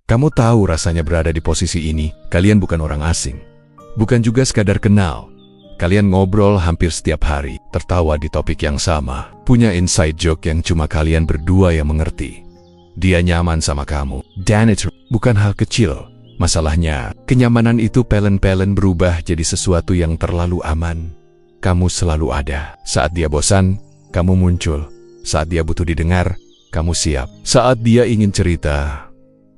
Kamu tahu rasanya berada di posisi ini. Kalian bukan orang asing. Bukan juga sekadar kenal. Kalian ngobrol hampir setiap hari, tertawa di topik yang sama, punya inside joke yang cuma kalian berdua yang mengerti. Dia nyaman sama kamu, dan itu bukan hal kecil. Masalahnya, kenyamanan itu pelan-pelan berubah jadi sesuatu yang terlalu aman. Kamu selalu ada. Saat dia bosan, kamu muncul. Saat dia butuh didengar, kamu siap. Saat dia ingin cerita,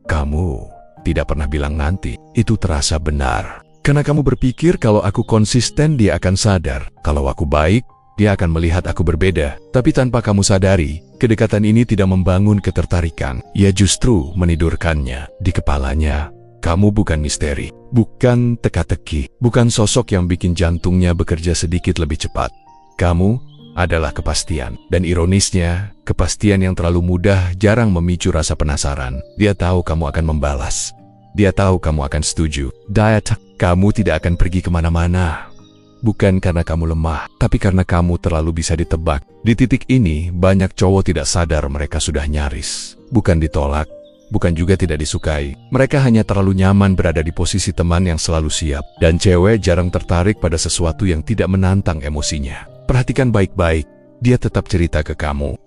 kamu tidak pernah bilang nanti. Itu terasa benar. Karena kamu berpikir kalau aku konsisten, dia akan sadar. Kalau aku baik, dia akan melihat aku berbeda. Tapi tanpa kamu sadari, kedekatan ini tidak membangun ketertarikan. Ia justru menidurkannya. Di kepalanya, kamu bukan misteri, bukan teka-teki, bukan sosok yang bikin jantungnya bekerja sedikit lebih cepat. Kamu adalah kepastian. Dan ironisnya, kepastian yang terlalu mudah jarang memicu rasa penasaran. Dia tahu kamu akan membalas. Dia tahu kamu akan setuju. Kamu tidak akan pergi kemana-mana. Bukan karena kamu lemah, tapi karena kamu terlalu bisa ditebak. Di titik ini, banyak cowok tidak sadar mereka sudah nyaris. Bukan ditolak, bukan juga tidak disukai. Mereka hanya terlalu nyaman berada di posisi teman yang selalu siap. Dan cewek jarang tertarik pada sesuatu yang tidak menantang emosinya. Perhatikan baik-baik, dia tetap cerita ke kamu,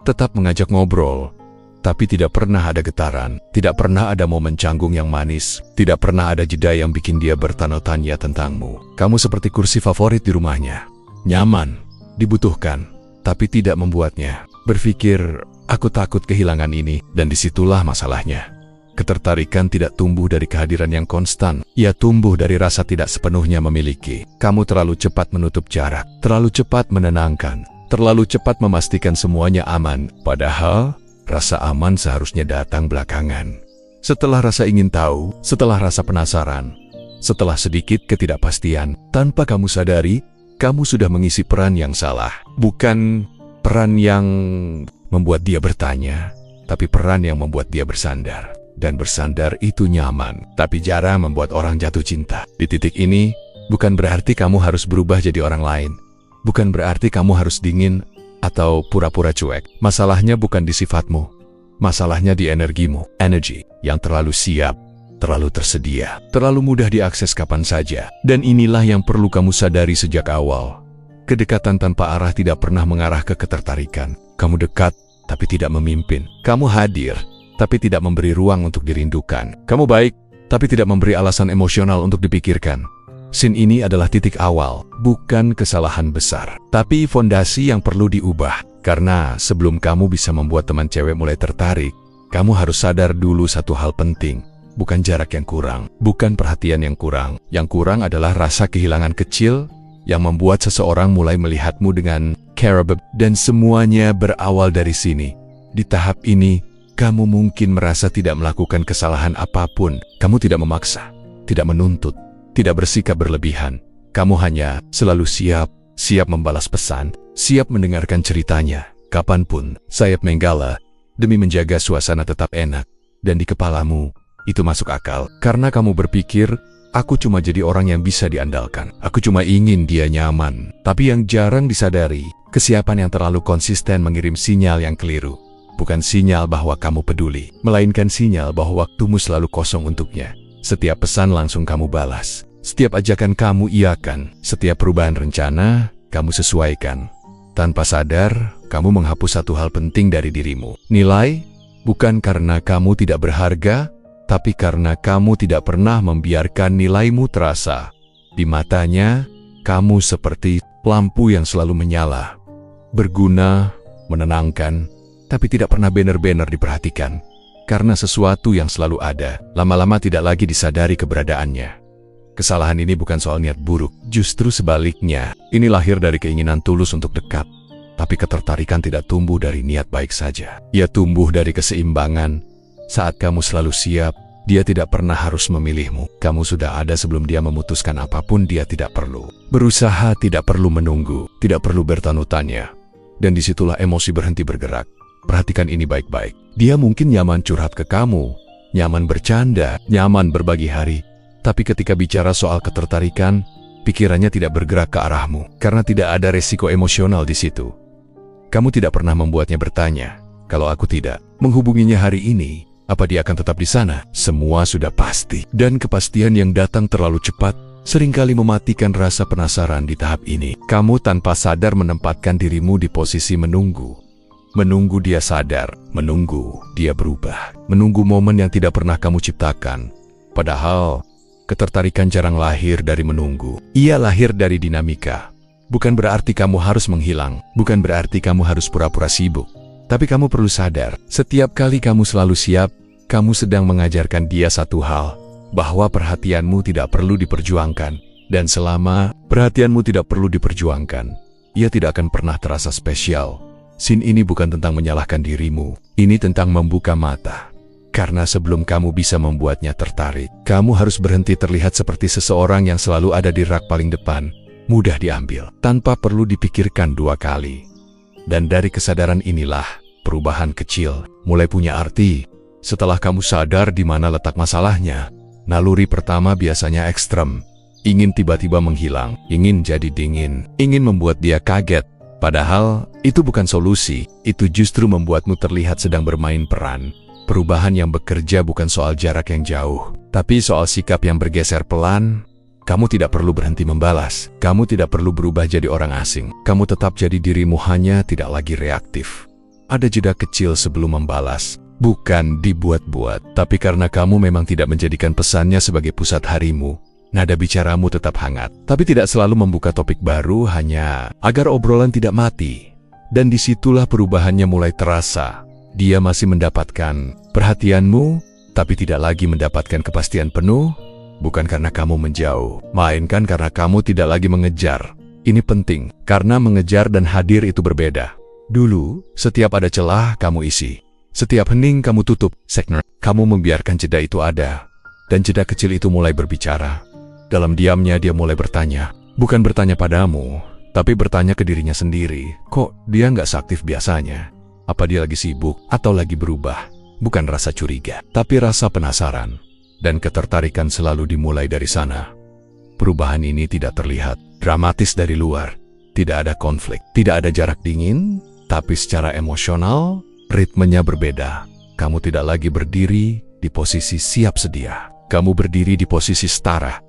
tetap mengajak ngobrol, tapi tidak pernah ada getaran, tidak pernah ada momen canggung yang manis, tidak pernah ada jeda yang bikin dia bertanya-tanya tentangmu. Kamu seperti kursi favorit di rumahnya, nyaman, dibutuhkan, tapi tidak membuatnya berpikir, aku takut kehilangan ini, dan disitulah masalahnya. Ketertarikan tidak tumbuh dari kehadiran yang konstan, ia tumbuh dari rasa tidak sepenuhnya memiliki. Kamu terlalu cepat menutup jarak, terlalu cepat menenangkan, terlalu cepat memastikan semuanya aman, padahal rasa aman seharusnya datang belakangan. Setelah rasa ingin tahu, setelah rasa penasaran, setelah sedikit ketidakpastian, tanpa kamu sadari, kamu sudah mengisi peran yang salah. Bukan peran yang membuat dia bertanya, tapi peran yang membuat dia bersandar. Dan bersandar itu nyaman, tapi jarang membuat orang jatuh cinta. Di titik ini, bukan berarti kamu harus berubah jadi orang lain. Bukan berarti kamu harus dingin atau pura-pura cuek. Masalahnya bukan di sifatmu. Masalahnya di energimu. Energi yang terlalu siap, terlalu tersedia, terlalu mudah diakses kapan saja. Dan inilah yang perlu kamu sadari sejak awal. Kedekatan tanpa arah tidak pernah mengarah ke ketertarikan. Kamu dekat, tapi tidak memimpin. Kamu hadir, tapi tidak memberi ruang untuk dirindukan. Kamu baik, tapi tidak memberi alasan emosional untuk dipikirkan. Scene ini adalah titik awal, bukan kesalahan besar, tapi fondasi yang perlu diubah. Karena sebelum kamu bisa membuat teman cewek mulai tertarik, kamu harus sadar dulu satu hal penting. Bukan jarak yang kurang, bukan perhatian yang kurang. Yang kurang adalah rasa kehilangan kecil yang membuat seseorang mulai melihatmu dengan care. Dan semuanya berawal dari sini. Di tahap ini, kamu mungkin merasa tidak melakukan kesalahan apapun. Kamu tidak memaksa, tidak menuntut, tidak bersikap berlebihan. Kamu hanya selalu siap membalas pesan, siap mendengarkan ceritanya, kapanpun. Sayap Menggala, demi menjaga suasana tetap enak. Dan di kepalamu, itu masuk akal. Karena kamu berpikir, aku cuma jadi orang yang bisa diandalkan. Aku cuma ingin dia nyaman. Tapi yang jarang disadari, kesiapan yang terlalu konsisten mengirim sinyal yang keliru. Bukan sinyal bahwa kamu peduli, melainkan sinyal bahwa waktumu selalu kosong untuknya. Setiap pesan langsung kamu balas. Setiap ajakan kamu iakan. Setiap perubahan rencana, kamu sesuaikan. Tanpa sadar, kamu menghapus satu hal penting dari dirimu. Nilai, bukan karena kamu tidak berharga, tapi karena kamu tidak pernah membiarkan nilaimu terasa. Di matanya, kamu seperti lampu yang selalu menyala. Berguna, menenangkan, tapi tidak pernah benar-benar diperhatikan. Karena sesuatu yang selalu ada, lama-lama tidak lagi disadari keberadaannya. Kesalahan ini bukan soal niat buruk, justru sebaliknya. Ini lahir dari keinginan tulus untuk dekat. Tapi ketertarikan tidak tumbuh dari niat baik saja. Ia tumbuh dari keseimbangan. Saat kamu selalu siap, dia tidak pernah harus memilihmu. Kamu sudah ada sebelum dia memutuskan apapun. Dia tidak perlu berusaha, tidak perlu menunggu, tidak perlu bertanya-tanya. Dan disitulah emosi berhenti bergerak. Perhatikan ini baik-baik. Dia mungkin nyaman curhat ke kamu, nyaman bercanda, nyaman berbagi hari. Tapi ketika bicara soal ketertarikan, pikirannya tidak bergerak ke arahmu. Karena tidak ada resiko emosional di situ. Kamu tidak pernah membuatnya bertanya. Kalau aku tidak menghubunginya hari ini, Apa dia akan tetap di sana? Semua sudah pasti. Dan kepastian yang datang terlalu cepat seringkali mematikan rasa penasaran di tahap ini. Kamu tanpa sadar menempatkan dirimu di posisi menunggu. Menunggu dia sadar, menunggu dia berubah. Menunggu momen yang tidak pernah kamu ciptakan. Padahal, ketertarikan jarang lahir dari menunggu. Ia lahir dari dinamika. Bukan berarti kamu harus menghilang. Bukan berarti kamu harus pura-pura sibuk. Tapi kamu perlu sadar, setiap kali kamu selalu siap, kamu sedang mengajarkan dia satu hal, bahwa perhatianmu tidak perlu diperjuangkan. Dan selama perhatianmu tidak perlu diperjuangkan, ia tidak akan pernah terasa spesial. Scene ini bukan tentang menyalahkan dirimu, ini tentang membuka mata. Karena sebelum kamu bisa membuatnya tertarik, kamu harus berhenti terlihat seperti seseorang yang selalu ada di rak paling depan, mudah diambil, tanpa perlu dipikirkan dua kali. Dan dari kesadaran inilah, perubahan kecil mulai punya arti. Setelah kamu sadar di mana letak masalahnya, naluri pertama biasanya ekstrem. Ingin tiba-tiba menghilang, ingin jadi dingin, ingin membuat dia kaget. Padahal, itu bukan solusi, itu justru membuatmu terlihat sedang bermain peran. Perubahan yang bekerja bukan soal jarak yang jauh, tapi soal sikap yang bergeser pelan. Kamu tidak perlu berhenti membalas, kamu tidak perlu berubah jadi orang asing. Kamu tetap jadi dirimu, hanya tidak lagi reaktif. Ada jeda kecil sebelum membalas. Bukan dibuat-buat, tapi karena kamu memang tidak menjadikan pesannya sebagai pusat harimu. Nada bicaramu tetap hangat, tapi tidak selalu membuka topik baru hanya agar obrolan tidak mati. Dan disitulah perubahannya mulai terasa. Dia masih mendapatkan perhatianmu, tapi tidak lagi mendapatkan kepastian penuh. Bukan karena kamu menjauh, melainkan karena kamu tidak lagi mengejar. Ini penting, karena mengejar dan hadir itu berbeda. Dulu, setiap ada celah, kamu isi. Setiap hening, kamu tutup. Segner, kamu membiarkan jeda itu ada. Dan jeda kecil itu mulai berbicara. Dalam diamnya, dia mulai bertanya. Bukan bertanya padamu, tapi bertanya ke dirinya sendiri. Kok dia nggak seaktif biasanya? Apa dia lagi sibuk atau lagi berubah? Bukan rasa curiga, tapi rasa penasaran. Dan ketertarikan selalu dimulai dari sana. Perubahan ini tidak terlihat dramatis dari luar. Tidak ada konflik, tidak ada jarak dingin, tapi secara emosional, ritmenya berbeda. Kamu tidak lagi berdiri di posisi siap sedia. Kamu berdiri di posisi setara.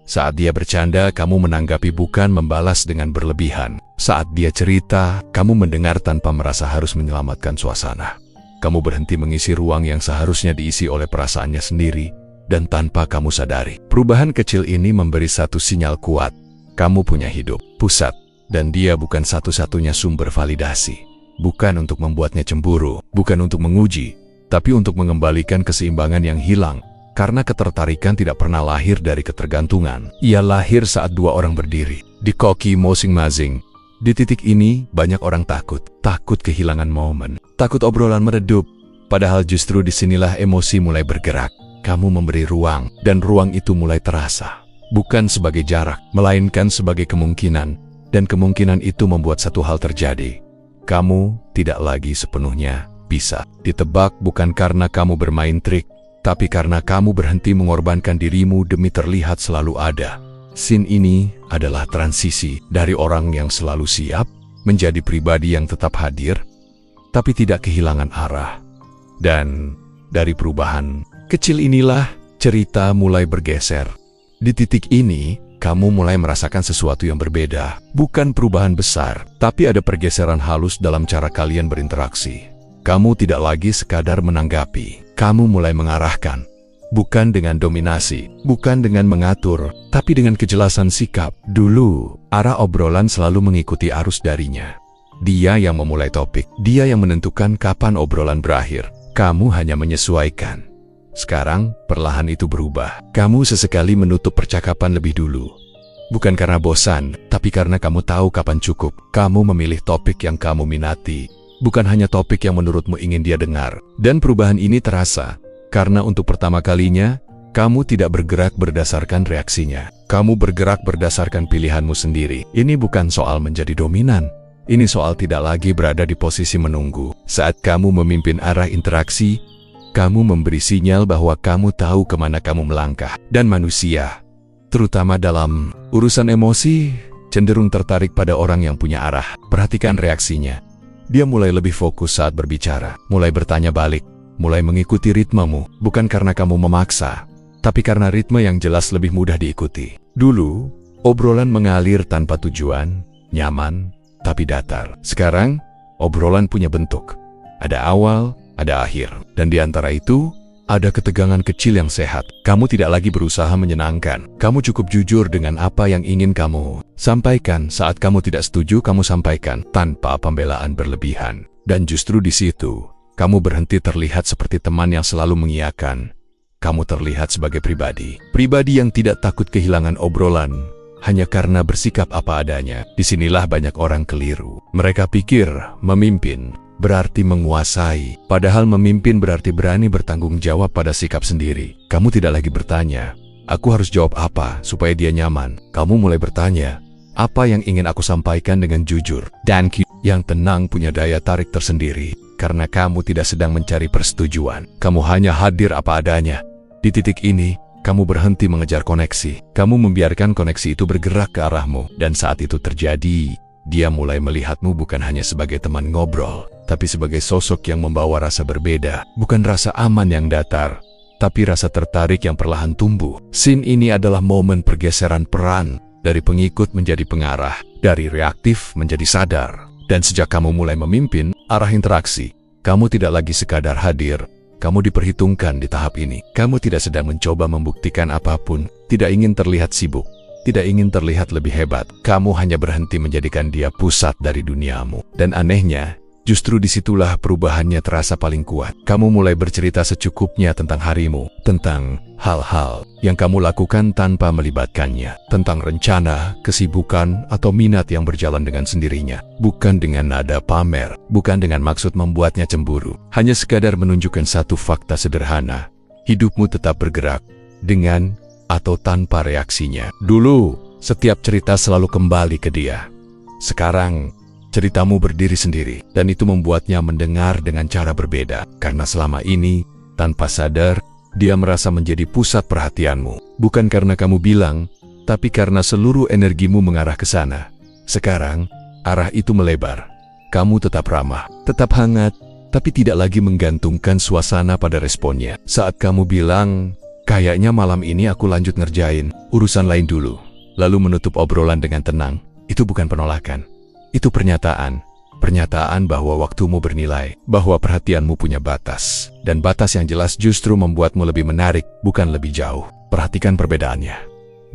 Saat dia bercanda, kamu menanggapi, bukan membalas dengan berlebihan. Saat dia cerita, kamu mendengar tanpa merasa harus menyelamatkan suasana. Kamu berhenti mengisi ruang yang seharusnya diisi oleh perasaannya sendiri. Dan tanpa kamu sadari, perubahan kecil ini memberi satu sinyal kuat. Kamu punya hidup, pusat, dan dia bukan satu-satunya sumber validasi. Bukan untuk membuatnya cemburu, bukan untuk menguji, tapi untuk mengembalikan keseimbangan yang hilang. Karena ketertarikan tidak pernah lahir dari ketergantungan. Ia lahir saat dua orang berdiri di kaki masing-masing. Di titik ini, banyak orang takut kehilangan momen, takut obrolan meredup. Padahal justru disinilah emosi mulai bergerak. Kamu memberi ruang, dan ruang itu mulai terasa. Bukan sebagai jarak, melainkan sebagai kemungkinan. Dan kemungkinan itu membuat satu hal terjadi. Kamu tidak lagi sepenuhnya bisa ditebak, bukan karena kamu bermain trik, tapi karena kamu berhenti mengorbankan dirimu demi terlihat selalu ada. Scene ini adalah transisi dari orang yang selalu siap menjadi pribadi yang tetap hadir, tapi tidak kehilangan arah. Dan dari perubahan kecil inilah cerita mulai bergeser. Di titik ini, kamu mulai merasakan sesuatu yang berbeda. Bukan perubahan besar, tapi ada pergeseran halus dalam cara kalian berinteraksi. Kamu tidak lagi sekadar menanggapi. Kamu mulai mengarahkan. Bukan dengan dominasi, bukan dengan mengatur, tapi dengan kejelasan sikap. Dulu, arah obrolan selalu mengikuti arus darinya. Dia yang memulai topik, dia yang menentukan kapan obrolan berakhir. Kamu hanya menyesuaikan. Sekarang, perlahan itu berubah. Kamu sesekali menutup percakapan lebih dulu. Bukan karena bosan, tapi karena kamu tahu kapan cukup. Kamu memilih topik yang kamu minati, bukan hanya topik yang menurutmu ingin dia dengar. Dan perubahan ini terasa, karena untuk pertama kalinya, kamu tidak bergerak berdasarkan reaksinya. Kamu bergerak berdasarkan pilihanmu sendiri. Ini bukan soal menjadi dominan. Ini soal tidak lagi berada di posisi menunggu. Saat kamu memimpin arah interaksi, kamu memberi sinyal bahwa kamu tahu kemana kamu melangkah. Dan manusia, terutama dalam urusan emosi, cenderung tertarik pada orang yang punya arah. Perhatikan reaksinya. Dia mulai lebih fokus saat berbicara, mulai bertanya balik, mulai mengikuti ritmemu, bukan karena kamu memaksa, tapi karena ritme yang jelas lebih mudah diikuti. Dulu, obrolan mengalir tanpa tujuan, nyaman, tapi datar. Sekarang, obrolan punya bentuk. Ada awal, ada akhir. Dan di antara itu, ada ketegangan kecil yang sehat. Kamu tidak lagi berusaha menyenangkan. Kamu cukup jujur dengan apa yang ingin kamu sampaikan. Saat kamu tidak setuju, kamu sampaikan tanpa pembelaan berlebihan. Dan justru di situ, kamu berhenti terlihat seperti teman yang selalu mengiyakan. Kamu terlihat sebagai pribadi. Pribadi yang tidak takut kehilangan obrolan, hanya karena bersikap apa adanya. Disinilah banyak orang keliru. Mereka pikir memimpin berarti menguasai. Padahal memimpin berarti berani bertanggung jawab pada sikap sendiri. Kamu tidak lagi bertanya, aku harus jawab apa supaya dia nyaman. Kamu mulai bertanya, apa yang ingin aku sampaikan dengan jujur dan yang tenang punya daya tarik tersendiri. Karena kamu tidak sedang mencari persetujuan. Kamu hanya hadir apa adanya. Di titik ini, kamu berhenti mengejar koneksi. Kamu membiarkan koneksi itu bergerak ke arahmu. Dan saat itu terjadi, dia mulai melihatmu bukan hanya sebagai teman ngobrol, tapi sebagai sosok yang membawa rasa berbeda. Bukan rasa aman yang datar, tapi rasa tertarik yang perlahan tumbuh. Scene ini adalah momen pergeseran peran, dari pengikut menjadi pengarah, dari reaktif menjadi sadar. Dan sejak kamu mulai memimpin arah interaksi, kamu tidak lagi sekadar hadir. Kamu diperhitungkan di tahap ini. Kamu tidak sedang mencoba membuktikan apapun, tidak ingin terlihat sibuk, tidak ingin terlihat lebih hebat. Kamu hanya berhenti menjadikan dia pusat dari duniamu. Dan anehnya, justru disitulah perubahannya terasa paling kuat. Kamu mulai bercerita secukupnya tentang harimu, tentang hal-hal yang kamu lakukan tanpa melibatkannya, tentang rencana, kesibukan, atau minat yang berjalan dengan sendirinya. Bukan dengan nada pamer, bukan dengan maksud membuatnya cemburu. Hanya sekadar menunjukkan satu fakta sederhana. Hidupmu tetap bergerak, dengan atau tanpa reaksinya. Dulu, setiap cerita selalu kembali ke dia. Sekarang, ceritamu berdiri sendiri, dan itu membuatnya mendengar dengan cara berbeda. Karena selama ini, tanpa sadar, dia merasa menjadi pusat perhatianmu. Bukan karena kamu bilang, tapi karena seluruh energimu mengarah ke sana. Sekarang, arah itu melebar. Kamu tetap ramah, tetap hangat, tapi tidak lagi menggantungkan suasana pada responnya. Saat kamu bilang, kayaknya malam ini aku lanjut ngerjain urusan lain dulu, lalu menutup obrolan dengan tenang, itu bukan penolakan. Itu pernyataan bahwa waktumu bernilai, bahwa perhatianmu punya batas. Dan batas yang jelas justru membuatmu lebih menarik, bukan lebih jauh. Perhatikan perbedaannya.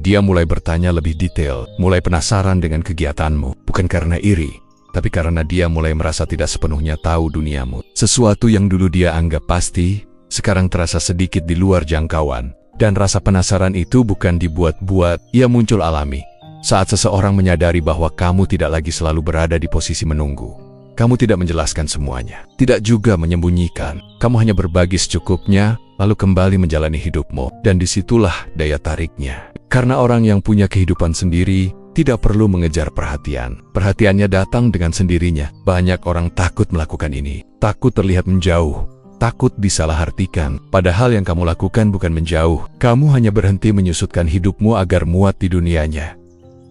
Dia mulai bertanya lebih detail, mulai penasaran dengan kegiatanmu, bukan karena iri, tapi karena dia mulai merasa tidak sepenuhnya tahu duniamu. Sesuatu yang dulu dia anggap pasti, sekarang terasa sedikit di luar jangkauan. Dan rasa penasaran itu bukan dibuat-buat, ia muncul alami. Saat seseorang menyadari bahwa kamu tidak lagi selalu berada di posisi menunggu. Kamu tidak menjelaskan semuanya, tidak juga menyembunyikan. Kamu hanya berbagi secukupnya, lalu kembali menjalani hidupmu. Dan disitulah daya tariknya. Karena orang yang punya kehidupan sendiri, tidak perlu mengejar perhatian. Perhatiannya datang dengan sendirinya. Banyak orang takut melakukan ini, takut terlihat menjauh, takut disalahartikan. Padahal yang kamu lakukan bukan menjauh. Kamu hanya berhenti menyusutkan hidupmu agar muat di dunianya.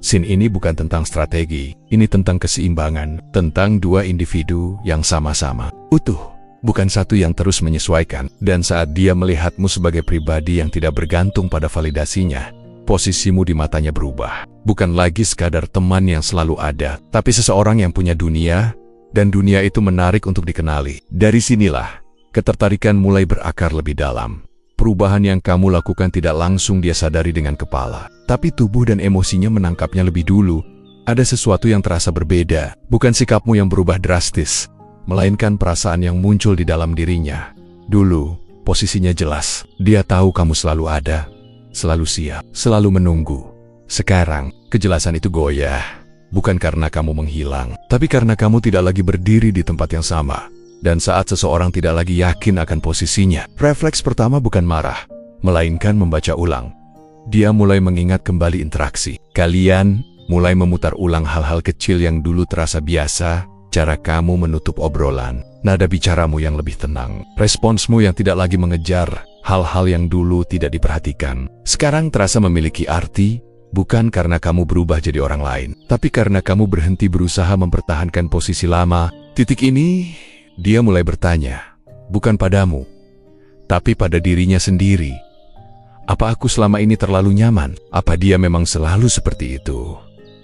Scene ini bukan tentang strategi, ini tentang keseimbangan, tentang dua individu yang sama-sama utuh, bukan satu yang terus menyesuaikan. Dan saat dia melihatmu sebagai pribadi yang tidak bergantung pada validasinya, posisimu di matanya berubah. Bukan lagi sekadar teman yang selalu ada, tapi seseorang yang punya dunia, dan dunia itu menarik untuk dikenali. Dari sinilah, ketertarikan mulai berakar lebih dalam. Perubahan yang kamu lakukan tidak langsung dia sadari dengan kepala, tapi tubuh dan emosinya menangkapnya lebih dulu. Ada sesuatu yang terasa berbeda, bukan sikapmu yang berubah drastis, melainkan perasaan yang muncul di dalam dirinya. Dulu, posisinya jelas, dia tahu kamu selalu ada, selalu siap, selalu menunggu. Sekarang, kejelasan itu goyah, bukan karena kamu menghilang, tapi karena kamu tidak lagi berdiri di tempat yang sama. Dan saat seseorang tidak lagi yakin akan posisinya, refleks pertama bukan marah, melainkan membaca ulang. Dia mulai mengingat kembali interaksi. Kalian mulai memutar ulang hal-hal kecil yang dulu terasa biasa, cara kamu menutup obrolan, nada bicaramu yang lebih tenang, responsmu yang tidak lagi mengejar hal-hal yang dulu tidak diperhatikan. Sekarang terasa memiliki arti, bukan karena kamu berubah jadi orang lain, tapi karena kamu berhenti berusaha mempertahankan posisi lama. Titik ini, dia mulai bertanya, bukan padamu, tapi pada dirinya sendiri. Apa aku selama ini terlalu nyaman? Apa dia memang selalu seperti itu?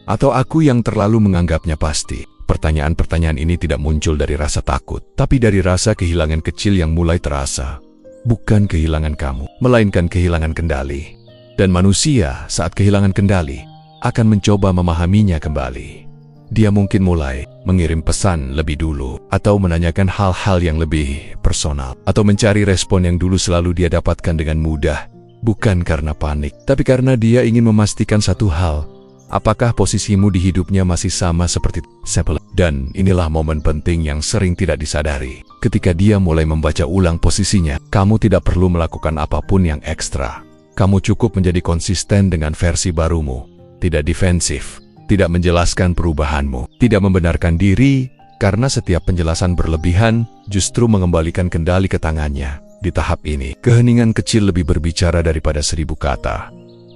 Atau aku yang terlalu menganggapnya pasti? Pertanyaan-pertanyaan ini tidak muncul dari rasa takut, tapi dari rasa kehilangan kecil yang mulai terasa. Bukan kehilangan kamu, melainkan kehilangan kendali. Dan manusia saat kehilangan kendali akan mencoba memahaminya kembali. Dia mungkin mulai mengirim pesan lebih dulu, atau menanyakan hal-hal yang lebih personal, atau mencari respon yang dulu selalu dia dapatkan dengan mudah. Bukan karena panik, tapi karena dia ingin memastikan satu hal. Apakah posisimu di hidupnya masih sama seperti sebelum? Dan inilah momen penting yang sering tidak disadari. Ketika dia mulai membaca ulang posisinya, kamu tidak perlu melakukan apapun yang ekstra. Kamu cukup menjadi konsisten dengan versi barumu. Tidak defensif, tidak menjelaskan perubahanmu, tidak membenarkan diri, karena setiap penjelasan berlebihan justru mengembalikan kendali ke tangannya. Di tahap ini, keheningan kecil lebih berbicara daripada 1000 kata.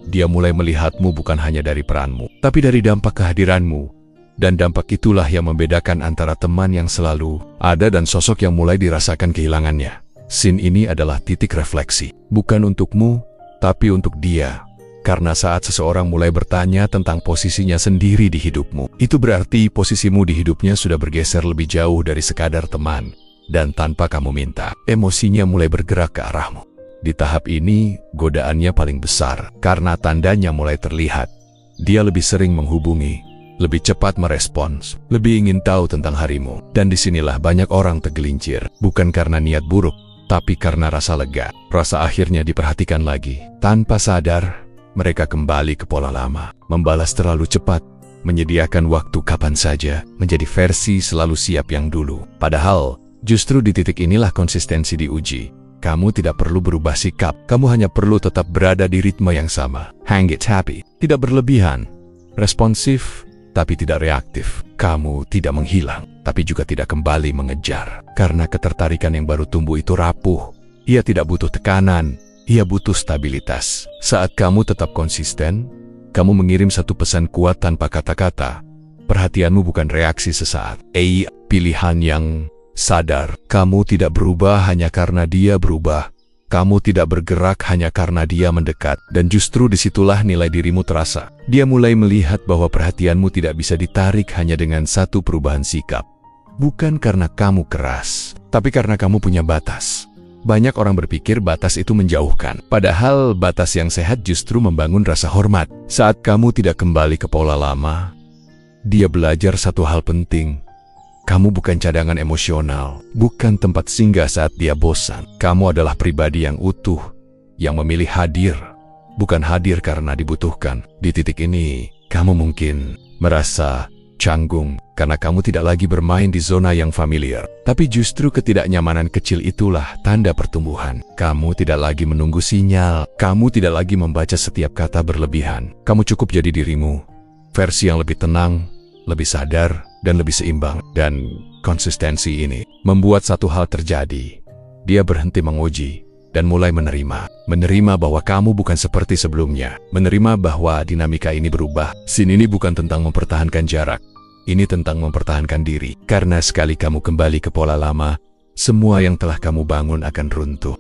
Dia mulai melihatmu bukan hanya dari peranmu, tapi dari dampak kehadiranmu. Dan dampak itulah yang membedakan antara teman yang selalu ada dan sosok yang mulai dirasakan kehilangannya. Scene ini adalah titik refleksi, bukan untukmu, tapi untuk dia. Karena saat seseorang mulai bertanya tentang posisinya sendiri di hidupmu, itu berarti posisimu di hidupnya sudah bergeser lebih jauh dari sekadar teman. Dan tanpa kamu minta, emosinya mulai bergerak ke arahmu. Di tahap ini, godaannya paling besar, karena tandanya mulai terlihat. Dia lebih sering menghubungi, lebih cepat merespons, lebih ingin tahu tentang harimu. Dan disinilah banyak orang tergelincir, bukan karena niat buruk, tapi karena rasa lega. Rasa akhirnya diperhatikan lagi. Tanpa sadar, mereka kembali ke pola lama, membalas terlalu cepat, menyediakan waktu kapan saja, menjadi versi selalu siap yang dulu. Padahal, justru di titik inilah konsistensi diuji. Kamu tidak perlu berubah sikap, kamu hanya perlu tetap berada di ritme yang sama. Hang it happy, tidak berlebihan. Responsif, tapi tidak reaktif. Kamu tidak menghilang, tapi juga tidak kembali mengejar. Karena ketertarikan yang baru tumbuh itu rapuh. Ia tidak butuh tekanan, ia butuh stabilitas. Saat kamu tetap konsisten, kamu mengirim satu pesan kuat tanpa kata-kata. Perhatianmu bukan reaksi sesaat, pilihan yang sadar. Kamu tidak berubah hanya karena dia berubah. Kamu tidak bergerak hanya karena dia mendekat. Dan justru disitulah nilai dirimu terasa. Dia mulai melihat bahwa perhatianmu tidak bisa ditarik hanya dengan satu perubahan sikap. Bukan karena kamu keras, tapi karena kamu punya batas. Banyak orang berpikir batas itu menjauhkan. Padahal batas yang sehat justru membangun rasa hormat. Saat kamu tidak kembali ke pola lama, dia belajar satu hal penting. Kamu bukan cadangan emosional, bukan tempat singgah saat dia bosan. Kamu adalah pribadi yang utuh, yang memilih hadir, bukan hadir karena dibutuhkan. Di titik ini, kamu mungkin merasa canggung karena kamu tidak lagi bermain di zona yang familiar. Tapi justru ketidaknyamanan kecil itulah tanda pertumbuhan. Kamu tidak lagi menunggu sinyal, kamu tidak lagi membaca setiap kata berlebihan. Kamu cukup jadi dirimu, versi yang lebih tenang, lebih sadar, dan lebih seimbang. Dan konsistensi ini membuat satu hal terjadi. Dia berhenti menguji dan mulai menerima. Menerima bahwa kamu bukan seperti sebelumnya. Menerima bahwa dinamika ini berubah. Scene ini bukan tentang mempertahankan jarak. Ini tentang mempertahankan diri. Karena sekali kamu kembali ke pola lama, semua yang telah kamu bangun akan runtuh.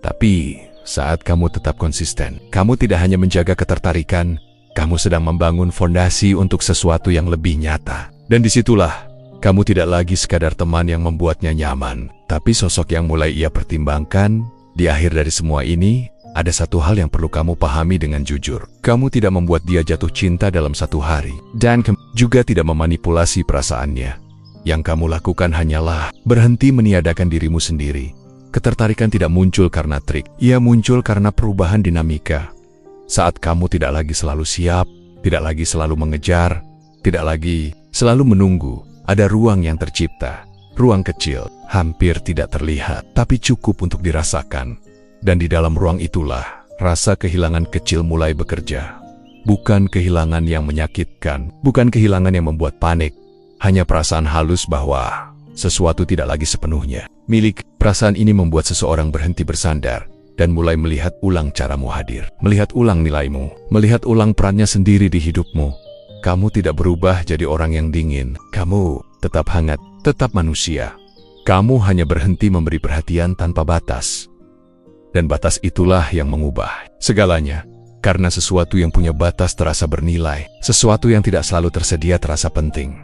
Tapi saat kamu tetap konsisten, kamu tidak hanya menjaga ketertarikan, kamu sedang membangun fondasi untuk sesuatu yang lebih nyata. Dan disitulah, kamu tidak lagi sekadar teman yang membuatnya nyaman, tapi sosok yang mulai ia pertimbangkan. Di akhir dari semua ini, ada satu hal yang perlu kamu pahami dengan jujur. Kamu tidak membuat dia jatuh cinta dalam satu hari, dan juga tidak memanipulasi perasaannya. Yang kamu lakukan hanyalah berhenti meniadakan dirimu sendiri. Ketertarikan tidak muncul karena trik, ia muncul karena perubahan dinamika. Saat kamu tidak lagi selalu siap, tidak lagi selalu mengejar, tidak lagi selalu menunggu, ada ruang yang tercipta. Ruang kecil, hampir tidak terlihat, tapi cukup untuk dirasakan. Dan di dalam ruang itulah, rasa kehilangan kecil mulai bekerja. Bukan kehilangan yang menyakitkan, bukan kehilangan yang membuat panik. Hanya perasaan halus bahwa sesuatu tidak lagi sepenuhnya milik. Perasaan ini membuat seseorang berhenti bersandar dan mulai melihat ulang caramu hadir. Melihat ulang nilaimu, melihat ulang perannya sendiri di hidupmu. Kamu tidak berubah jadi orang yang dingin. Kamu tetap hangat, tetap manusia. Kamu hanya berhenti memberi perhatian tanpa batas. Dan batas itulah yang mengubah segalanya. Karena sesuatu yang punya batas terasa bernilai, sesuatu yang tidak selalu tersedia terasa penting.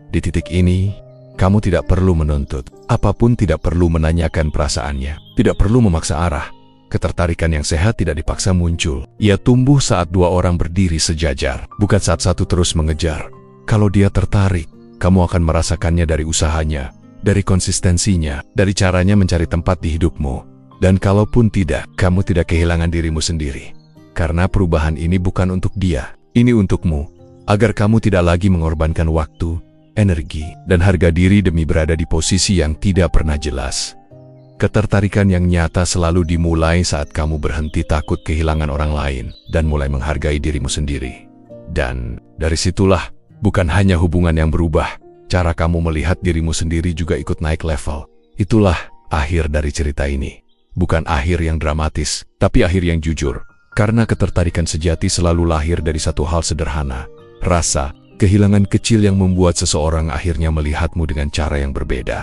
Di titik ini, kamu tidak perlu menuntut, apapun tidak perlu menanyakan perasaannya, tidak perlu memaksa arah. Ketertarikan yang sehat tidak dipaksa muncul. Ia tumbuh saat dua orang berdiri sejajar, bukan saat satu terus mengejar. Kalau dia tertarik, kamu akan merasakannya dari usahanya, dari konsistensinya, dari caranya mencari tempat di hidupmu. Dan kalaupun tidak, kamu tidak kehilangan dirimu sendiri. Karena perubahan ini bukan untuk dia, ini untukmu. Agar kamu tidak lagi mengorbankan waktu, energi, dan harga diri demi berada di posisi yang tidak pernah jelas. Ketertarikan yang nyata selalu dimulai saat kamu berhenti takut kehilangan orang lain dan mulai menghargai dirimu sendiri. Dan dari situlah, bukan hanya hubungan yang berubah, cara kamu melihat dirimu sendiri juga ikut naik level. Itulah akhir dari cerita ini. Bukan akhir yang dramatis, tapi akhir yang jujur. Karena ketertarikan sejati selalu lahir dari satu hal sederhana. Rasa, kehilangan kecil yang membuat seseorang akhirnya melihatmu dengan cara yang berbeda.